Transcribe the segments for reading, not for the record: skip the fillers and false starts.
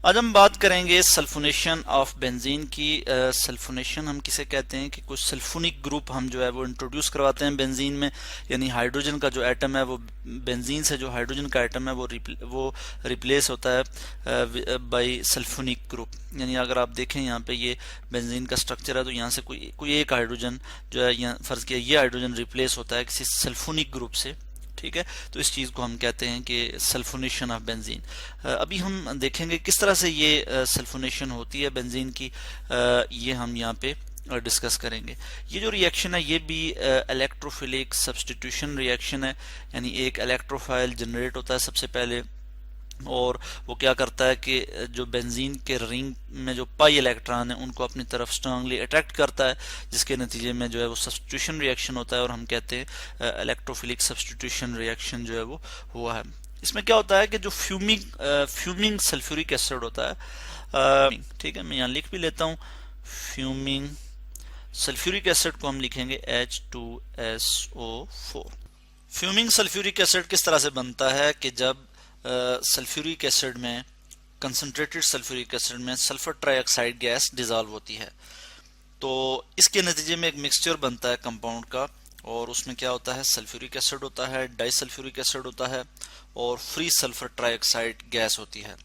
आज हम बात करेंगे सल्फोनेशन ऑफ बेंजीन की। सल्फोनेशन हम किसे कहते हैं कि कुछ सल्फोनिक ग्रुप हम जो है वो इंट्रोड्यूस करवाते हैं बेंजीन में, यानी हाइड्रोजन का जो एटम है वो बेंजीन से जो हाइड्रोजन का एटम है वो रिप्लेस होता है बाय सल्फोनिक ग्रुप। यानी अगर आप देखें यहाँ पे ये बेंजीन का स्ट्रक्चर है तो यहाँ से कोई एक हाइड्रोजन जो है, यहाँ फर्ज किया ये हाइड्रोजन रिप्लेस होता है किसी सल्फोनिक ग्रुप से। ठीक है, तो इस चीज़ को हम कहते हैं कि सल्फोनेशन ऑफ बेंजीन। अभी हम देखेंगे किस तरह से ये सल्फोनेशन होती है बेंजीन की, ये हम यहाँ पे डिस्कस करेंगे। ये जो रिएक्शन है ये भी इलेक्ट्रोफिलिक सब्स्टिट्यूशन रिएक्शन है, यानी एक इलेक्ट्रोफाइल जनरेट होता है सबसे पहले, और वो क्या करता है कि जो बेंजीन के रिंग में जो पाई इलेक्ट्रॉन है उनको अपनी तरफ स्ट्रांगली अट्रैक्ट करता है, जिसके नतीजे में जो है वो सब्स्टिट्यूशन रिएक्शन होता है, और हम कहते हैं इलेक्ट्रोफिलिक सब्स्टिट्यूशन रिएक्शन जो है वो हुआ है। इसमें क्या होता है कि जो फ्यूमिंग सल्फ्यूरिक एसिड होता है, ठीक है, मैं यहाँ लिख भी लेता हूँ, फ्यूमिंग सल्फ्यूरिक एसिड को हम लिखेंगे H2SO4। फ्यूमिंग सल्फ्यूरिक एसिड किस तरह से बनता है कि जब सल्फ्यूरिक एसिड में, कंसंट्रेटेड सल्फ्यूरिक एसिड में सल्फर ट्राइऑक्साइड गैस डिजॉल्व होती है, तो इसके नतीजे में एक मिक्सचर बनता है कंपाउंड का, और उसमें क्या होता है, सल्फ्यूरिक एसिड होता है, डाइसल्फ्यूरिक एसिड होता है, और फ्री सल्फर ट्राइऑक्साइड गैस होती है।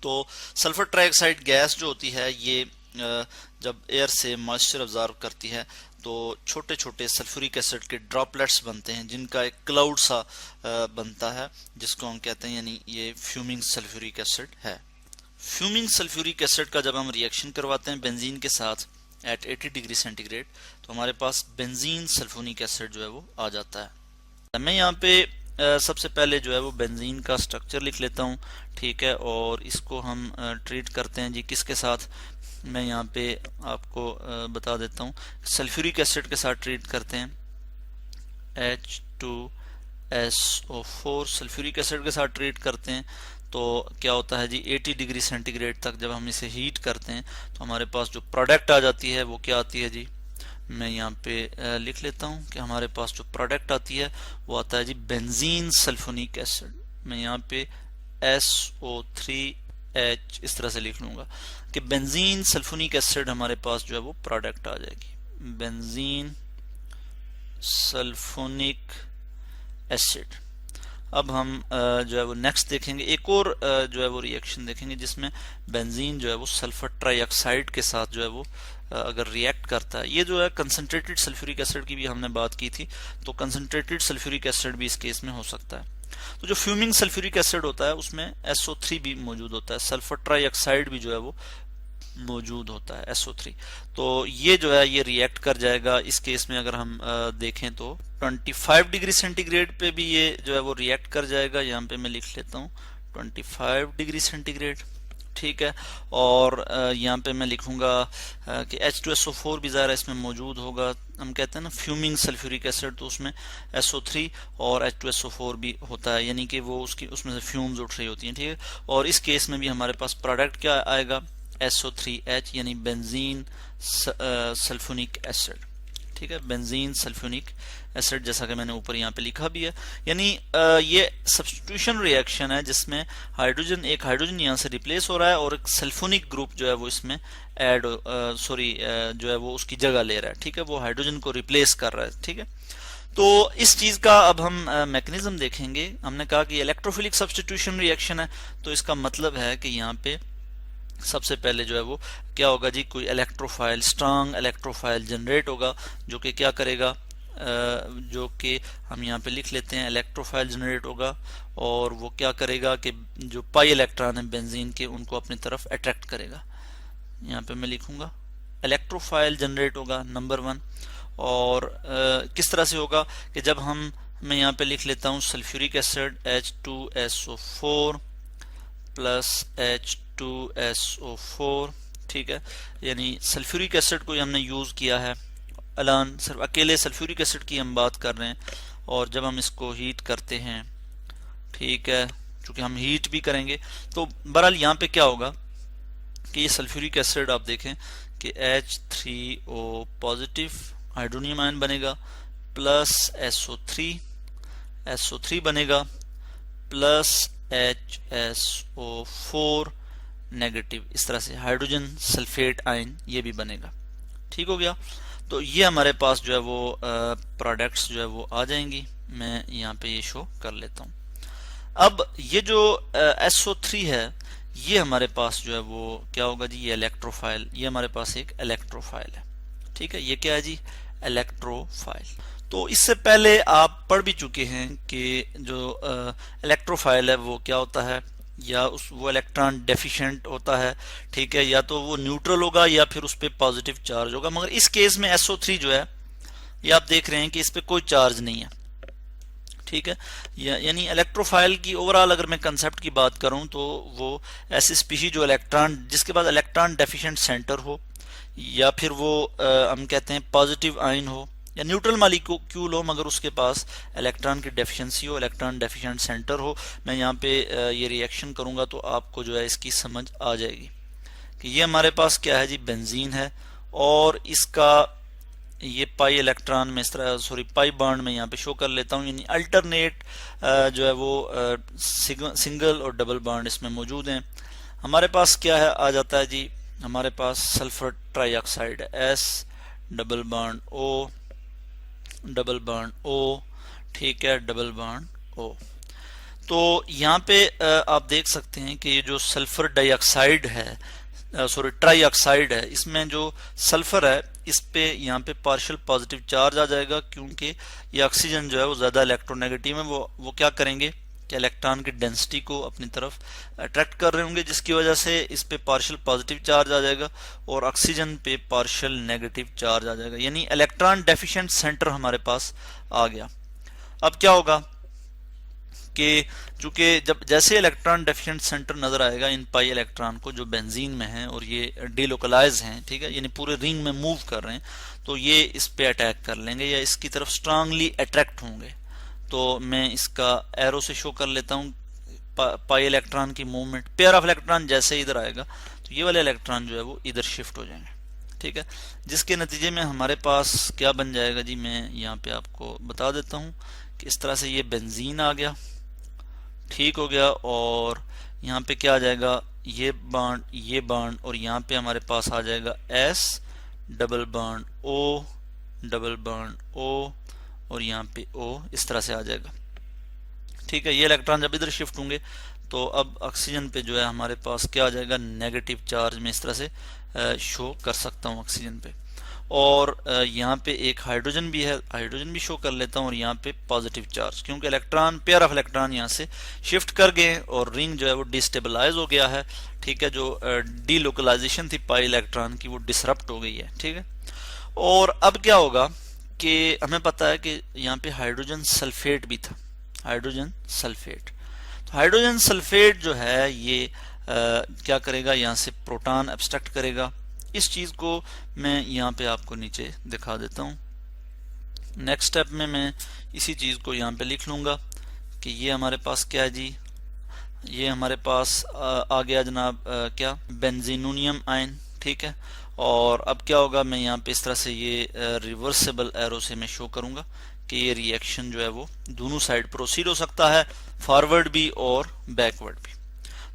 तो सल्फर ट्राइऑक्साइड गैस जो होती है ये जब एयर से मॉइस्चर ऑब्जर्व करती है तो छोटे छोटे सल्फ्यूरिक एसिड के ड्रॉपलेट्स बनते हैं, जिनका एक क्लाउड सा बनता है, जिसको हम कहते हैं, यानी ये फ्यूमिंग सल्फ्यूरिक एसिड है। फ्यूमिंग सल्फ्यूरिक एसिड का जब हम रिएक्शन करवाते हैं बेंजीन के साथ एट 80 डिग्री सेंटीग्रेड, तो हमारे पास बेंजीन सल्फोनिक एसिड जो है वो आ जाता है। मैं यहाँ पे सबसे पहले जो है वो बेंजीन का स्ट्रक्चर लिख लेता हूँ, ठीक है, और इसको हम ट्रीट करते हैं जी किसके साथ, मैं यहाँ पे आपको बता देता हूँ, सल्फ्यूरिक एसिड के साथ ट्रीट करते हैं, H2SO4 सल्फ्यूरिक एसिड के साथ ट्रीट करते हैं। तो क्या होता है जी, 80 डिग्री सेंटीग्रेड तक जब हम इसे हीट करते हैं तो हमारे पास जो प्रोडक्ट आ जाती है वो क्या आती है जी, मैं यहाँ पे लिख लेता हूँ कि हमारे पास जो प्रोडक्ट आती है वो आता है जी बेंजीन सल्फोनिक एसिड। मैं यहाँ पे SO3H इस तरह से लिख लूंगा कि बेंजीन सल्फोनिक एसिड हमारे पास जो है वो प्रोडक्ट आ जाएगी, बेंजीन सल्फोनिक एसिड। अब हम जो है वो नेक्स्ट देखेंगे, एक और जो है वो रिएक्शन देखेंगे जिसमें बेंजीन जो है वो सल्फर ट्राइऑक्साइड के साथ जो है वो अगर रिएक्ट करता है। ये जो है कंसंट्रेटेड सल्फ्यूरिक एसिड की भी हमने बात की थी, तो कंसंट्रेटेड सल्फ्यूरिक एसिड भी इस केस में हो सकता है। तो जो फ्यूमिंग सल्फ्यूरिक एसिड होता है उसमें SO3 भी मौजूद होता है, सल्फर ट्राइऑक्साइड भी जो है वो मौजूद होता है, SO3। तो ये जो है ये रिएक्ट कर जाएगा। इस केस में अगर हम देखें तो 25 डिग्री सेंटीग्रेड पे भी ये जो है वो रिएक्ट कर जाएगा। यहाँ पे मैं लिख लेता हूँ 25 डिग्री सेंटीग्रेड, ठीक है, और यहाँ पे मैं लिखूंगा कि H2SO4 भी ज़ाहिर इसमें मौजूद होगा। हम कहते हैं ना फ्यूमिंग सल्फ्यूरिक एसिड, तो उसमें SO3 और H2SO4 भी होता है, यानी कि वो उसमें से फ्यूम्स उठ रही होती हैं, ठीक है। और इस केस में भी हमारे पास प्रोडक्ट क्या आएगा, SO3H, यानी बेंजीन सल्फोनिक एसिड, ठीक है, बेंजीन सल्फोनिक एसिड, जैसा कि मैंने ऊपर यहाँ पे लिखा भी है। यानी ये सब्स्टिट्यूशन रिएक्शन है जिसमें एक हाइड्रोजन यहाँ से रिप्लेस हो रहा है और एक सल्फोनिक ग्रुप जो है वो इसमें ऐड जो है वो उसकी जगह ले रहा है, ठीक है, वो हाइड्रोजन को रिप्लेस कर रहा है, ठीक है। तो इस चीज का अब हम मैकेनिज्म देखेंगे। हमने कहा कि इलेक्ट्रोफिलिक सब्स्टिट्यूशन रिएक्शन है, तो इसका मतलब है कि यहाँ पे सबसे पहले जो है वो क्या होगा जी, कोई इलेक्ट्रोफाइल, स्ट्रांग इलेक्ट्रोफाइल जनरेट होगा, जो कि क्या करेगा, जो कि हम यहाँ पे लिख लेते हैं, इलेक्ट्रोफाइल जनरेट होगा, और वो क्या करेगा कि जो पाई इलेक्ट्रॉन है बेंजीन के उनको अपनी तरफ अट्रैक्ट करेगा। यहाँ पे मैं लिखूंगा इलेक्ट्रोफाइल जनरेट होगा, नंबर 1। और किस तरह से होगा कि जब मैं यहाँ पे लिख लेता हूँ sulphuric acid H2SO4 plus H2SO4, ठीक है, यानी सल्फ्यूरिक एसिड को हमने यूज किया है अलान, सिर्फ अकेले सल्फ्यूरिक एसिड की हम बात कर रहे हैं, और जब हम इसको हीट करते हैं, ठीक है, चूंकि हम हीट भी करेंगे, तो बहरहाल यहाँ पे क्या होगा कि ये सल्फ्यूरिक एसिड आप देखें कि H3O पॉजिटिव हाइड्रोनियम आयन बनेगा, प्लस SO3 बनेगा, प्लस HSO4 नेगेटिव, इस तरह से हाइड्रोजन सल्फेट आयन ये भी बनेगा। ठीक हो गया। तो ये हमारे पास जो है वो प्रोडक्ट्स जो है वो आ जाएंगी। मैं यहाँ पे ये शो कर लेता हूँ। अब ये जो SO3 है ये हमारे पास जो है वो क्या होगा जी, ये इलेक्ट्रोफाइल, ये हमारे पास एक इलेक्ट्रोफाइल है। ठीक है, ये क्या है जी, इलेक्ट्रोफाइल। तो इससे पहले आप पढ़ भी चुके हैं कि जो इलेक्ट्रोफाइल है वो क्या होता है, या वो इलेक्ट्रॉन डेफिशिएंट होता है। ठीक है, या तो वो न्यूट्रल होगा या फिर उस पर पॉजिटिव चार्ज होगा। मगर इस केस में SO3 जो है ये आप देख रहे हैं कि इस पर कोई चार्ज नहीं है। ठीक है, यानी इलेक्ट्रोफाइल की ओवरऑल अगर मैं कंसेप्ट की बात करूं तो वो ऐसी स्पीशीज जो इलेक्ट्रॉन, जिसके पास इलेक्ट्रॉन डेफिशिएंट सेंटर हो, या फिर वो हम कहते हैं पॉजिटिव आयन हो, या न्यूट्रल मॉलिक्यूल हो मगर उसके पास इलेक्ट्रॉन की डेफिशिएंसी हो, इलेक्ट्रॉन डेफिशिएंट सेंटर हो। मैं यहाँ पे ये रिएक्शन करूंगा तो आपको जो है इसकी समझ आ जाएगी कि ये हमारे पास क्या है जी, बेंजीन है, और इसका ये पाई इलेक्ट्रॉन में इस तरह, सॉरी पाई बॉन्ड में यहाँ पे शो कर लेता हूँ, यानी अल्टरनेट जो है वो सिंगल और डबल बॉन्ड इसमें मौजूद हैं। हमारे पास क्या है आ जाता है जी, हमारे पास सल्फर ट्राइऑक्साइड है, S double bond O double bond O, ठीक है, डबल बॉन्ड O। तो यहाँ पे आप देख सकते हैं कि ये जो सल्फर डाइऑक्साइड है, सॉरी ट्राइऑक्साइड है, इसमें जो सल्फर है इस पे यहाँ पे पार्शियल पॉजिटिव चार्ज आ जाएगा, क्योंकि ये ऑक्सीजन जो है वो ज़्यादा इलेक्ट्रोनेगेटिव है। वो क्या करेंगे कि इलेक्ट्रॉन की डेंसिटी को अपनी तरफ अट्रैक्ट कर रहे होंगे, जिसकी वजह से इस पे पार्शियल पॉजिटिव चार्ज आ जाएगा और ऑक्सीजन पे पार्शियल नेगेटिव चार्ज आ जाएगा, यानी इलेक्ट्रॉन डेफिशिएंट सेंटर हमारे पास आ गया। अब क्या होगा कि चूंकि जब जैसे इलेक्ट्रॉन डेफिशिएंट सेंटर नजर आएगा इन पाई इलेक्ट्रॉन को जो बेंजीन में है और ये डीलोकलाइज हैं, ठीक है, यानी पूरे रिंग में मूव कर रहे हैं, तो ये इस पे अटैक कर लेंगे या इसकी तरफ स्ट्रांगली अट्रैक्ट होंगे। तो मैं इसका एरो से शो कर लेता हूँ पाई इलेक्ट्रॉन की मूवमेंट। पेयर ऑफ इलेक्ट्रॉन जैसे इधर आएगा तो ये वाले इलेक्ट्रॉन जो है वो इधर शिफ्ट हो जाएंगे। ठीक है, जिसके नतीजे में हमारे पास क्या बन जाएगा जी, मैं यहाँ पे आपको बता देता हूँ कि इस तरह से ये बेंजीन आ गया। ठीक हो गया, और यहाँ पे क्या आ जाएगा, ये बॉन्ड और यहाँ पे हमारे पास आ जाएगा S double bond O double bond O, और यहाँ पे O इस तरह से आ जाएगा। ठीक है, ये इलेक्ट्रॉन जब इधर शिफ्ट होंगे तो अब ऑक्सीजन पे जो है हमारे पास क्या आ जाएगा, नेगेटिव चार्ज में इस तरह से शो कर सकता हूँ ऑक्सीजन पे। और यहाँ पे एक हाइड्रोजन भी है, हाइड्रोजन भी शो कर लेता हूँ, और यहाँ पे पॉजिटिव चार्ज, क्योंकि इलेक्ट्रॉन पेयर ऑफ इलेक्ट्रॉन यहाँ से शिफ्ट कर गए और रिंग जो है वो डिस्टेबलाइज हो गया है। ठीक है, जो डीलोकलाइजेशन थी पाई इलेक्ट्रॉन की वो डिसरप्ट हो गई है। ठीक है, और अब क्या होगा कि हमें पता है कि यहाँ पे हाइड्रोजन सल्फेट भी था, हाइड्रोजन सल्फेट। तो हाइड्रोजन सल्फेट जो है ये क्या करेगा, यहाँ से प्रोटॉन एब्स्ट्रैक्ट करेगा। इस चीज को मैं यहाँ पे आपको नीचे दिखा देता हूँ। नेक्स्ट स्टेप में मैं इसी चीज को यहाँ पे लिख लूंगा कि ये हमारे पास क्या है जी, ये हमारे पास आ गया जनाब क्या, बेंजीनोनियम आयन। ठीक है, और अब क्या होगा, मैं यहाँ पे इस तरह से ये रिवर्सिबल एरो से मैं शो करूंगा कि ये रिएक्शन जो है वो दोनों साइड प्रोसीड हो सकता है, फॉरवर्ड भी और बैकवर्ड भी।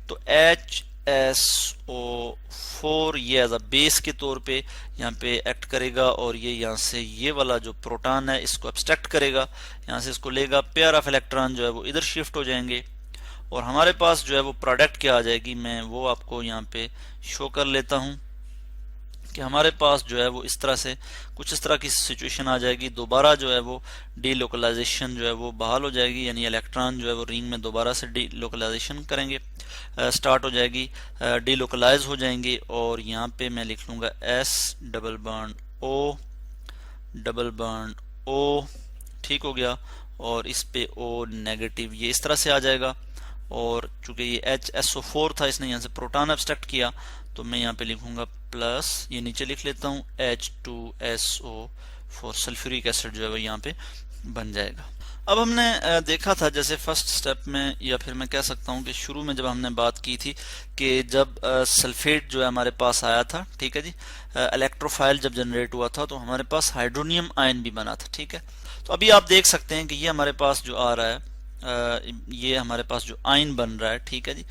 तो HSO4 ये एज अ बेस के तौर पे यहाँ पे एक्ट करेगा, और ये यहाँ से ये वाला जो प्रोटॉन है इसको एब्स्ट्रैक्ट करेगा, यहाँ से इसको लेगा, पेयर ऑफ इलेक्ट्रॉन जो है वो इधर शिफ्ट हो जाएंगे, और हमारे पास जो है वो प्रोडक्ट क्या आ जाएगी, मैं वो आपको यहाँ पे शो कर लेता हूँ कि हमारे पास जो है वो इस तरह से कुछ इस तरह की सिचुएशन आ जाएगी। दोबारा जो है वो डीलोकलाइजेशन जो है वो बहाल हो जाएगी, यानी इलेक्ट्रॉन जो है वो रिंग में दोबारा से डीलोकलाइजेशन करेंगे, स्टार्ट हो जाएगी, डीलोकलाइज हो जाएंगे, और यहाँ पे मैं लिख लूंगा S double bond O double bond O। ठीक हो गया, और इस पे O नेगेटिव ये इस तरह से आ जाएगा, और चूंकि ये HSO4 था इसने यहाँ से प्रोटॉन एब्स्ट्रैक्ट किया, तो मैं यहाँ पे लिखूंगा प्लस, ये नीचे लिख लेता हूँ H2SO4, सल्फ्यूरिक एसिड जो है वो यहाँ पे बन जाएगा। अब हमने देखा था जैसे फर्स्ट स्टेप में, या फिर मैं कह सकता हूँ कि शुरू में जब हमने बात की थी कि जब सल्फेट जो है हमारे पास आया था, ठीक है जी, इलेक्ट्रोफाइल जब जनरेट हुआ था तो हमारे पास हाइड्रोनियम आयन भी बना था। ठीक है, तो अभी आप देख सकते हैं कि ये हमारे पास जो आ रहा है ये हमारे पास जो आयन बन रहा है, ठीक है जी।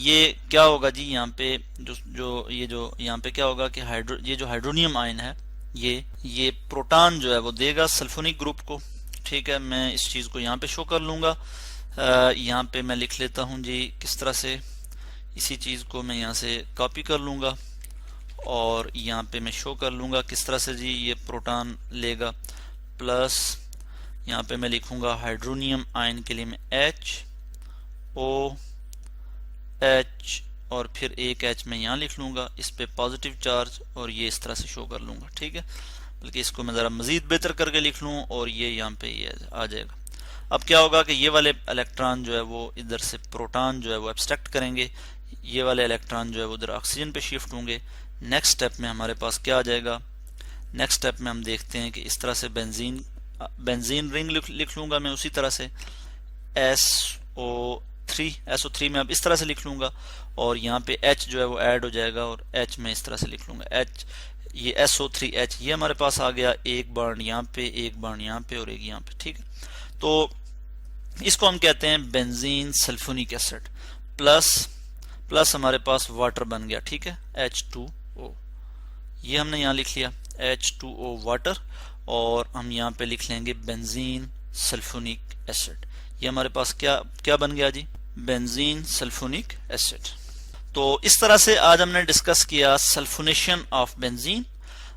ये क्या होगा जी, यहाँ पे जो यहाँ पे क्या होगा कि ये जो हाइड्रोनियम आयन है ये प्रोटॉन जो है वो देगा सल्फोनिक ग्रुप को, ठीक है। मैं इस चीज को यहाँ पे शो कर लूंगा। यहाँ पे मैं लिख लेता हूँ जी किस तरह से, इसी चीज को मैं यहाँ से कॉपी कर लूंगा और यहाँ पे मैं शो कर लूंगा किस तरह से जी ये प्रोटॉन लेगा। प्लस यहाँ पे मैं लिखूंगा हाइड्रोनियम आयन के लिए मैं HOH और फिर एक H मैं यहाँ लिख लूंगा, इस पे पॉजिटिव चार्ज, और ये इस तरह से शो कर लूंगा, ठीक है। बल्कि इसको मैं ज़रा मज़ीद बेहतर करके लिख लूँ और ये यहाँ पे ये आ जाएगा। अब क्या होगा कि ये वाले इलेक्ट्रॉन जो है वो इधर से प्रोटॉन जो है वो एब्स्ट्रैक्ट करेंगे, ये वाले इलेक्ट्रॉन जो है वो उधर ऑक्सीजन पे शिफ्ट होंगे। नेक्स्ट स्टेप में हमारे पास क्या आ जाएगा, नेक्स्ट स्टेप में हम देखते हैं कि इस तरह से बेंजीन रिंग लिख लूंगा मैं उसी तरह से SO3 में अब इस तरह से लिख लूंगा और यहाँ पे H जो है वो ऐड हो जाएगा और H में इस तरह से लिख लूंगा H, ये SO3H ये हमारे पास आ गया, एक बॉन्ड यहाँ पे, एक बॉन्ड यहाँ पे और एक यहाँ पे, ठीक है। तो इसको हम कहते हैं बेंजीन सल्फोनिक एसिड प्लस हमारे पास वाटर बन गया, ठीक है, H2O। ये हमने यहाँ लिख लिया H2O वाटर, और हम यहाँ पे लिख लेंगे बेंजीन सल्फोनिक एसिड। ये हमारे पास क्या बन गया जी, बेंजीन सल्फोनिक एसिड। तो इस तरह से आज हमने डिस्कस किया सल्फोनेशन ऑफ बेंजीन।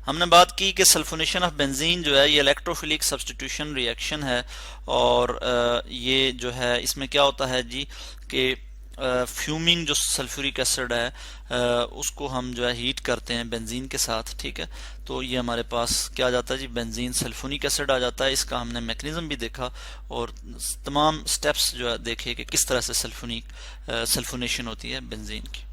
हमने बात की कि सल्फोनेशन ऑफ बेंजीन जो है ये इलेक्ट्रोफिलिक सब्स्टिट्यूशन रिएक्शन है, और ये जो है इसमें क्या होता है जी कि फ्यूमिंग जो सल्फ्यूरिक एसिड है उसको हम जो है हीट करते हैं बेंजीन के साथ, ठीक है। तो ये हमारे पास क्या आ जाता है जी, बेंजीन सल्फोनिक एसिड आ जाता है। इसका हमने मैकेनिज्म भी देखा और तमाम स्टेप्स जो है देखे कि किस तरह से सल्फोनेशन होती है बेंजीन की।